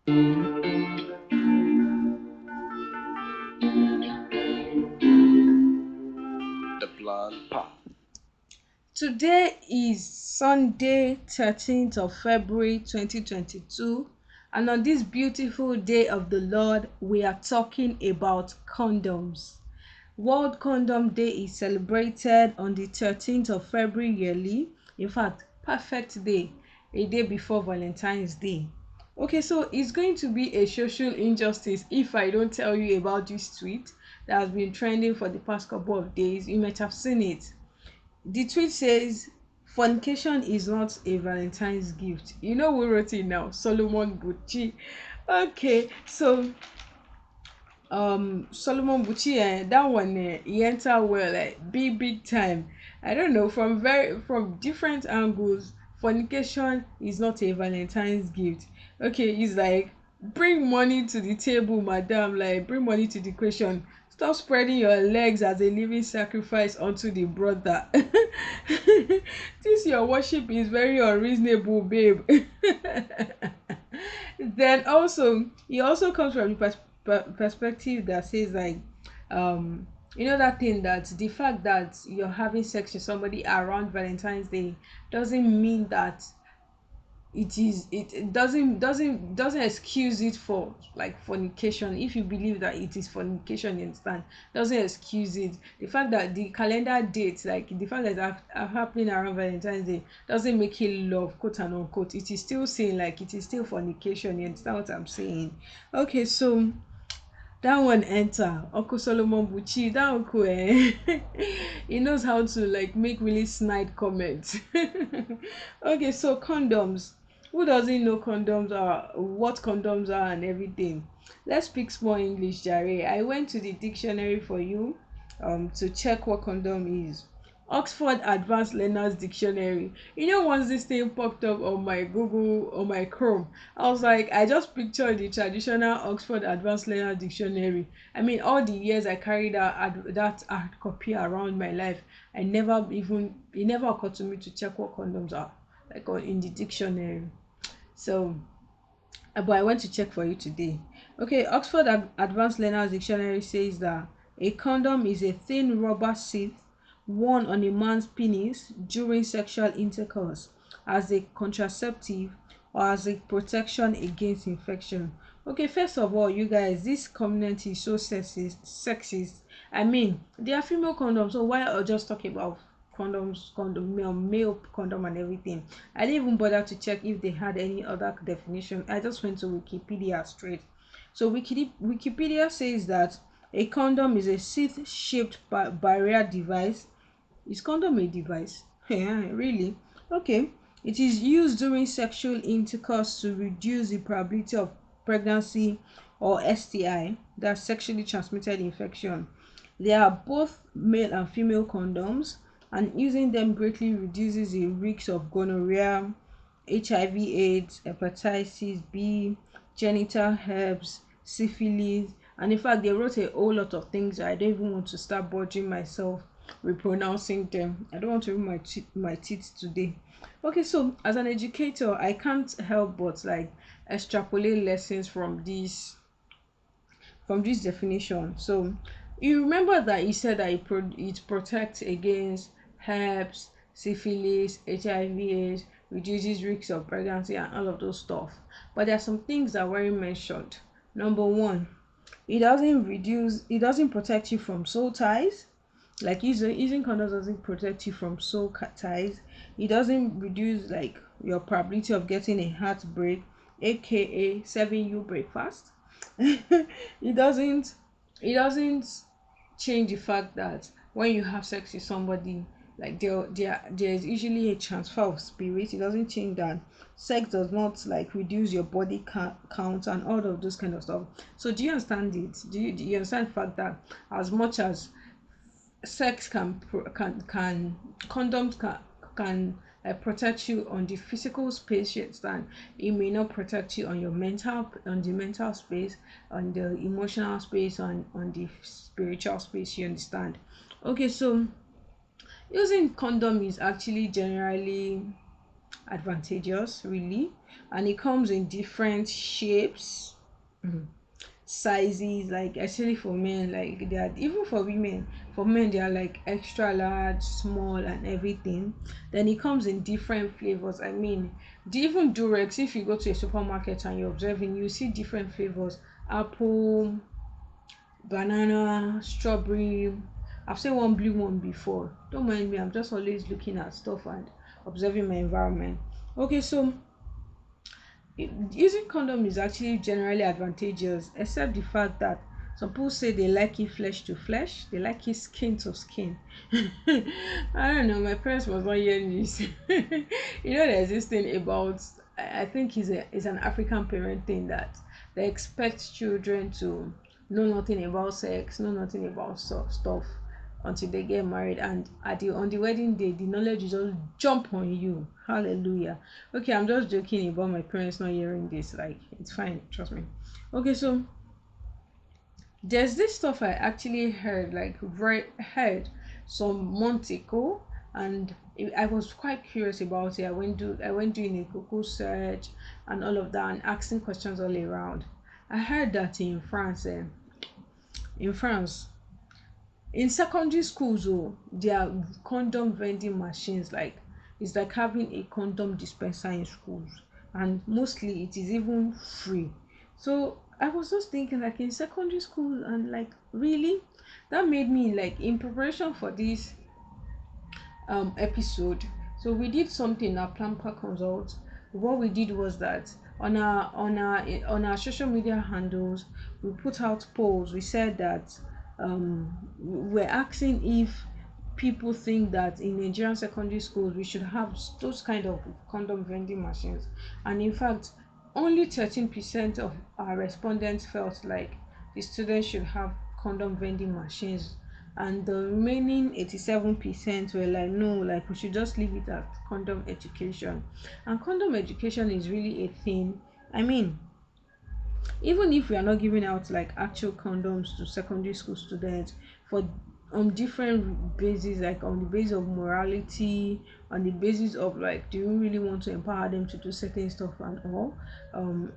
The plan part. Today is Sunday, 13th of February 2022, and on this beautiful day of the Lord, we are talking about condoms. World Condom Day is celebrated on the 13th of February yearly. In fact, perfect day, a day before Valentine's Day. Okay, so it's going to be a social injustice if I don't tell you about this tweet that has been trending for the past couple of days. You might have seen it. The tweet says, fornication is not a Valentine's gift. You know who wrote it now? Solomon Bucci. Okay, so Solomon Bucci, that one, he enter well, like big time. I don't know, from different angles, fornication is not a Valentine's gift. Okay, he's like, bring money to the table, madam, like bring money to the equation. Stop spreading your legs as a living sacrifice unto the brother. This your worship is very unreasonable, babe. Then also, he also comes from the perspective that says like, you know, that thing that the fact that you're having sex with somebody around Valentine's Day doesn't mean that it doesn't excuse it for like fornication. If you believe that it is fornication, you understand, doesn't excuse it. The fact that the calendar dates, like the fact that are happening around Valentine's Day, doesn't make it love, quote and unquote. It is still saying like it is still fornication. You understand what I'm saying? Okay, so that one enter Uncle Solomon Bucci. That uncle, he knows how to like make really snide comments. Okay, so condoms. Who doesn't know condoms are, what condoms are, and everything? Let's speak small English, Jare. I went to the dictionary for you to check what condom is. Oxford Advanced Learners Dictionary. You know, once this thing popped up on my Google, on my Chrome, I was like, I just pictured the traditional Oxford Advanced Learners Dictionary. I mean, all the years I carried that hard copy around my life, it never occurred to me to check what condoms are, like in the dictionary. So, but I went to check for you today. Okay, Oxford Advanced Learners Dictionary says that a condom is a thin rubber sheath worn on a man's penis during sexual intercourse as a contraceptive or as a protection against infection. Okay, first of all, you guys, this community is so sexist. I mean, there are female condoms, so why are just talking about male condom and everything? I didn't even bother to check if they had any other definition. I just went to Wikipedia straight. So Wikipedia says that a condom is a sheath shaped barrier device. Is condom a device? Yeah, really? Okay. It is used during sexual intercourse to reduce the probability of pregnancy or STI, that's sexually transmitted infection. There are both male and female condoms, and using them greatly reduces the risks of gonorrhea, HIV/AIDS, hepatitis B, genital herpes, syphilis, and in fact, they wrote a whole lot of things. I don't even want to start bothering myself repronouncing them. I don't want to ruin my teeth today. Okay, so as an educator, I can't help but like extrapolate lessons from this definition. So you remember that he said that it protects against herpes, syphilis, HIV/AIDS, reduces risks of pregnancy, and all of those stuff. But there are some things that weren't mentioned. Number one, it doesn't protect you from soul ties. Like using condoms doesn't protect you from soul ties. It doesn't reduce like your probability of getting a heartbreak, aka serving you breakfast. It doesn't change the fact that when you have sex with somebody, like there's usually a transfer of spirit. It doesn't change that. Sex does not like reduce your body count and all of those kind of stuff. So do you understand it? Do you understand the fact that as much as sex can condoms can protect you on the physical space, you understand, it may not protect you on the mental space, on the emotional space, on the spiritual space, you understand? Okay, so using condom is actually generally advantageous, really. And it comes in different shapes, sizes, like actually for men, like they are, even for women, for men they are like extra large, small, and everything. Then it comes in different flavors. I mean, even Durex, if you go to a supermarket and you're observing, you see different flavors: apple, banana, strawberry. I've seen one blue one before. Don't mind me, I'm just always looking at stuff and observing my environment. Okay, so using condom is actually generally advantageous, except the fact that some people say they like it flesh to flesh, they like it skin to skin. I don't know, my parents was not hearing this. There's this thing about, I think it's an African parent thing, that they expect children to know nothing about sex, know nothing about stuff until they get married, and on the wedding day the knowledge is just jump on you. Hallelujah. Okay, I'm just joking about my parents not hearing this, like it's fine, trust me. Okay, so there's this stuff I actually heard, like heard some months ago, and I was quite curious about it. I went doing a Google search and all of that, and asking questions all around. I heard that in France, in secondary schools, oh, there are condom vending machines. Like, it's like having a condom dispenser in schools, and mostly it is even free. So I was just thinking, like, in secondary school, and like, really, that made me, like, in preparation for this episode. So we did something at Plamper Consult. What we did was that on our social media handles, we put out polls. We said that we're asking if people think that in Nigerian secondary schools we should have those kind of condom vending machines, and in fact, only 13% of our respondents felt like the students should have condom vending machines, and the remaining 87% were like, no, like we should just leave it at condom education. And condom education is really a thing. I mean, even if we are not giving out like actual condoms to secondary school students, for on different bases, like on the basis of morality, on the basis of like, do you really want to empower them to do certain stuff and all,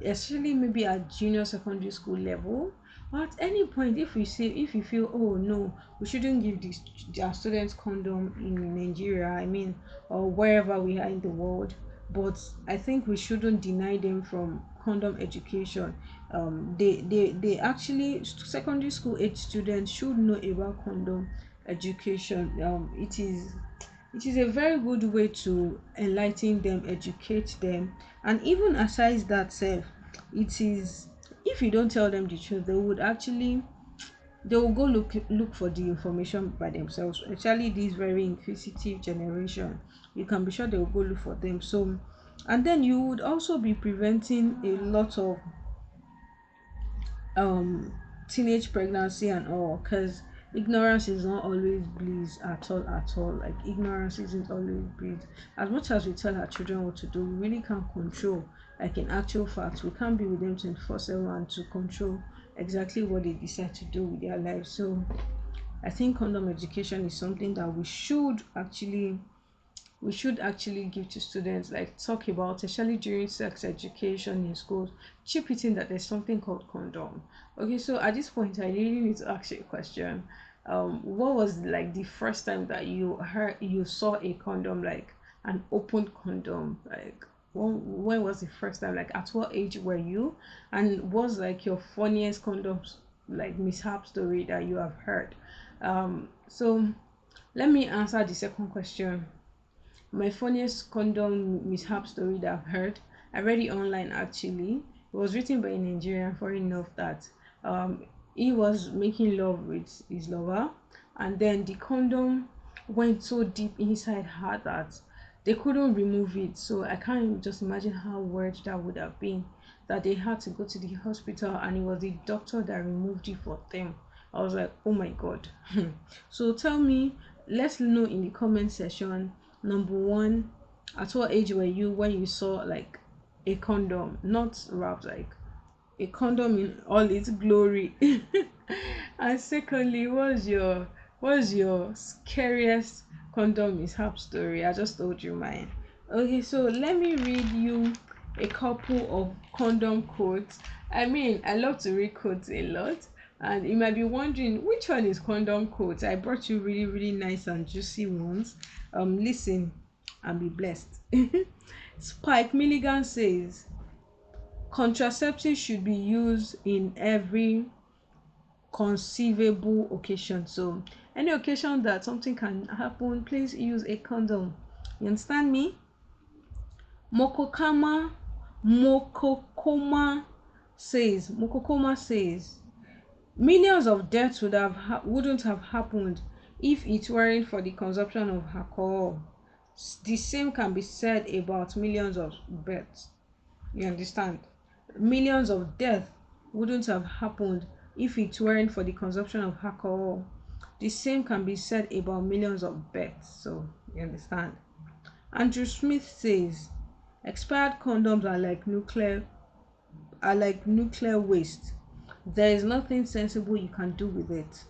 especially maybe at junior secondary school level, or at any point, if you feel, oh no, we shouldn't give this their students condom in Nigeria, I mean, or wherever we are in the world, but I think we shouldn't deny them from condom education. They actually, secondary school age students should know about condom education. It is a very good way to enlighten them, educate them, and even aside that self, it is, if you don't tell them the truth, they will go look for the information by themselves, especially this very inquisitive generation. You can be sure they will go look for them. So, and then you would also be preventing a lot of um teenage pregnancy and all, because ignorance is not always bliss at all. Like, ignorance isn't always bliss. As much as we tell our children what to do, we really can't control, like in actual fact we can't be with them 24/7 and to control exactly what they decide to do with their lives. So I think condom education is something that we should actually give to students, like talk about, especially during sex education in schools. Chip it in that there's something called condom. Okay, so at this point I really need to ask you a question. What was like the first time that you saw a condom, like an open condom? Like, when was the first time, like at what age were you, and was like your funniest condoms, like mishap story that you have heard? So let me answer the second question. My funniest condom mishap story that I've heard, I read it online actually. It was written by a Nigerian, foreign enough, that he was making love with his lover, and then the condom went so deep inside her that they couldn't remove it. So I can't just imagine how weird that would have been, that they had to go to the hospital and it was the doctor that removed it for them. I was like, oh my god. So tell me, let's know in the comment section. Number one, at what age were you when you saw like a condom, not wrapped, like a condom in all its glory? And secondly, what's your scariest condom mishap story? I just told you mine. Okay, so let me read you a couple of condom quotes. I mean, I love to read quotes a lot, and you might be wondering which one is condom quotes. I brought you really, really nice and juicy ones. Listen and be blessed. Spike Milligan says contraceptives should be used in every conceivable occasion. So any occasion that something can happen, please use a condom. You understand me? Mokokama Mokokoma says millions of deaths wouldn't have happened if it weren't for the consumption of alcohol. The same can be said about millions of births. You understand? Millions of deaths wouldn't have happened if it weren't for the consumption of alcohol. The same can be said about millions of births. So you understand? Andrew Smith says expired condoms are like nuclear waste. There is nothing sensible you can do with it.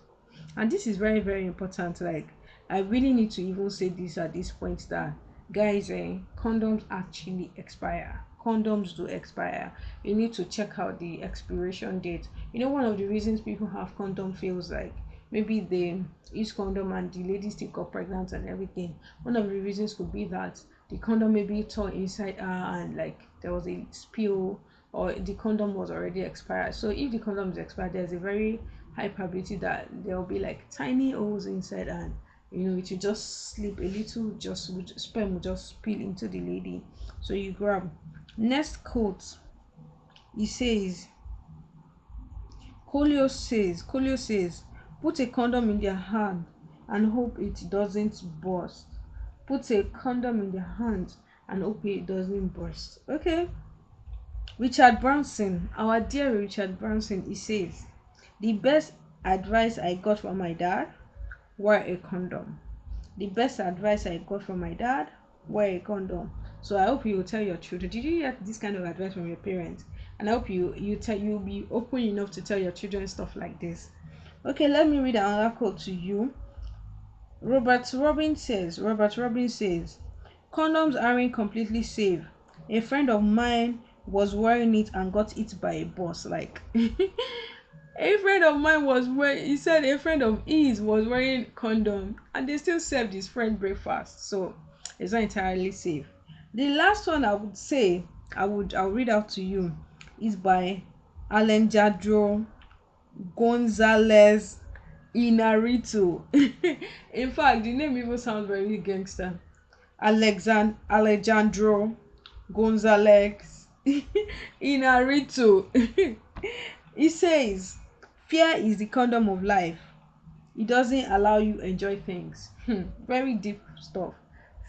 And this is very, very important. Like, I really need to even say this at this point that guys, condoms actually expire. Condoms do expire. You need to check out the expiration date. You know, one of the reasons people have condom feels like maybe they use condom and the lady still got pregnant and everything. One of the reasons could be that the condom maybe tore inside her and like there was a spill, or the condom was already expired. So if the condom is expired, there's a very high probability that there will be like tiny holes inside, and you know it will just slip a little, just sperm will just spill into the lady. So you grab. Next quote, he says Colio says put a condom in their hand and hope it doesn't burst. Put a condom in their hand and hope it doesn't burst. Okay. Richard Branson, our dear Richard Branson, he says the best advice I got from my dad: wear a condom. The best advice I got from my dad: wear a condom. So I hope you will tell your children. Did you get this kind of advice from your parents? And I hope you'll be open enough to tell your children stuff like this. Okay, let me read another quote to you. Robert Robin says condoms aren't completely safe. A friend of mine was wearing it and got hit by a bus. Like a friend of mine was wearing, he said a friend of his was wearing condom and they still served his friend breakfast. So it's not entirely safe. The last one I would say I'll read out to you is by Alejandro Gonzalez Inarritu. In fact, the name even sounds very gangster. Alejandro Gonzalez Inarritu. He says, fear is the condom of life. It doesn't allow you enjoy things. Very deep stuff.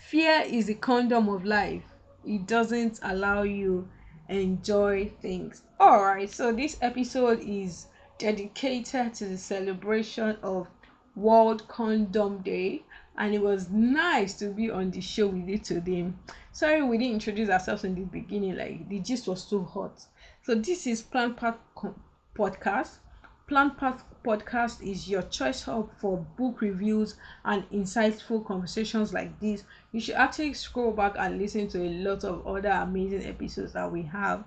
Fear is the condom of life. It doesn't allow you enjoy things. Alright, so this episode is dedicated to the celebration of World Condom Day, and it was nice to be on the show with you today. Sorry we didn't introduce ourselves in the beginning, like the gist was too hot. So this is Plant Path Podcast. Plant Path Podcast is your choice hub for book reviews and insightful conversations like this. You should actually scroll back and listen to a lot of other amazing episodes that we have.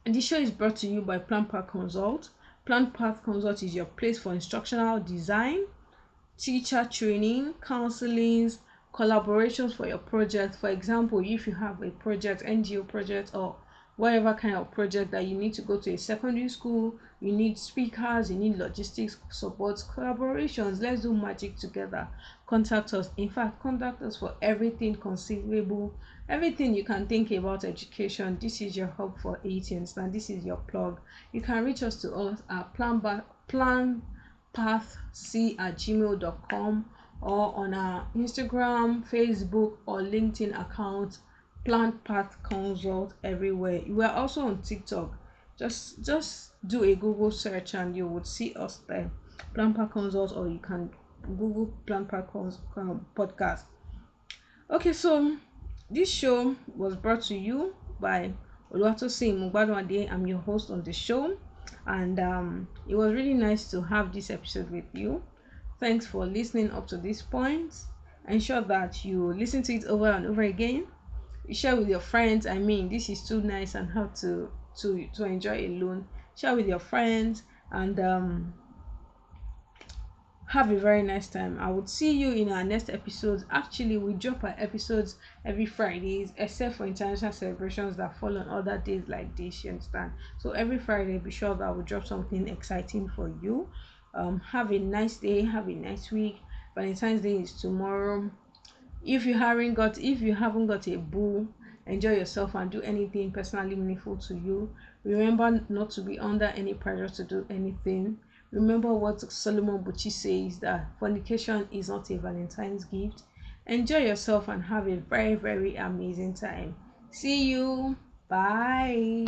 And this show is brought to you by Plant Path Consult. Plant Path Consult is your place for instructional design, teacher training, counselings, collaborations for your project. For example, if you have a project, NGO project, or whatever kind of project that you need to go to a secondary school, you need speakers, you need logistics support, collaborations, let's do magic together. Contact us. In fact, contact us for everything conceivable, everything you can think about education. This is your hub for it, and this is your plug. You can reach us to us at planpathc@gmail.com or on our Instagram, Facebook, or LinkedIn account, Plant Path Consult everywhere. We are also on TikTok. Just do a Google search and you would see us there, Plant Path Consult, or you can Google Plant Path Podcast. Okay, so this show was brought to you by Oluwatosin Mugbadwade. I'm your host on the show, and it was really nice to have this episode with you. Thanks for listening up to this point. Ensure that you listen to it over and over again. share with your friends. I mean, this is too nice and how to enjoy alone. Share with your friends, and have a very nice time. I would see you in our next episodes. Actually, we drop our episodes every Fridays, except for international celebrations that fall on other days like this. You understand? So every Friday, be sure that I will drop something exciting for you. Have a nice day. Have a nice week. Valentine's Day is tomorrow. If you haven't got a boo, enjoy yourself and do anything personally meaningful to you. Remember not to be under any pressure to do anything. Remember what Solomon Bucci says, that fornication is not a Valentine's gift. Enjoy yourself and have a very, very amazing time. See you. Bye.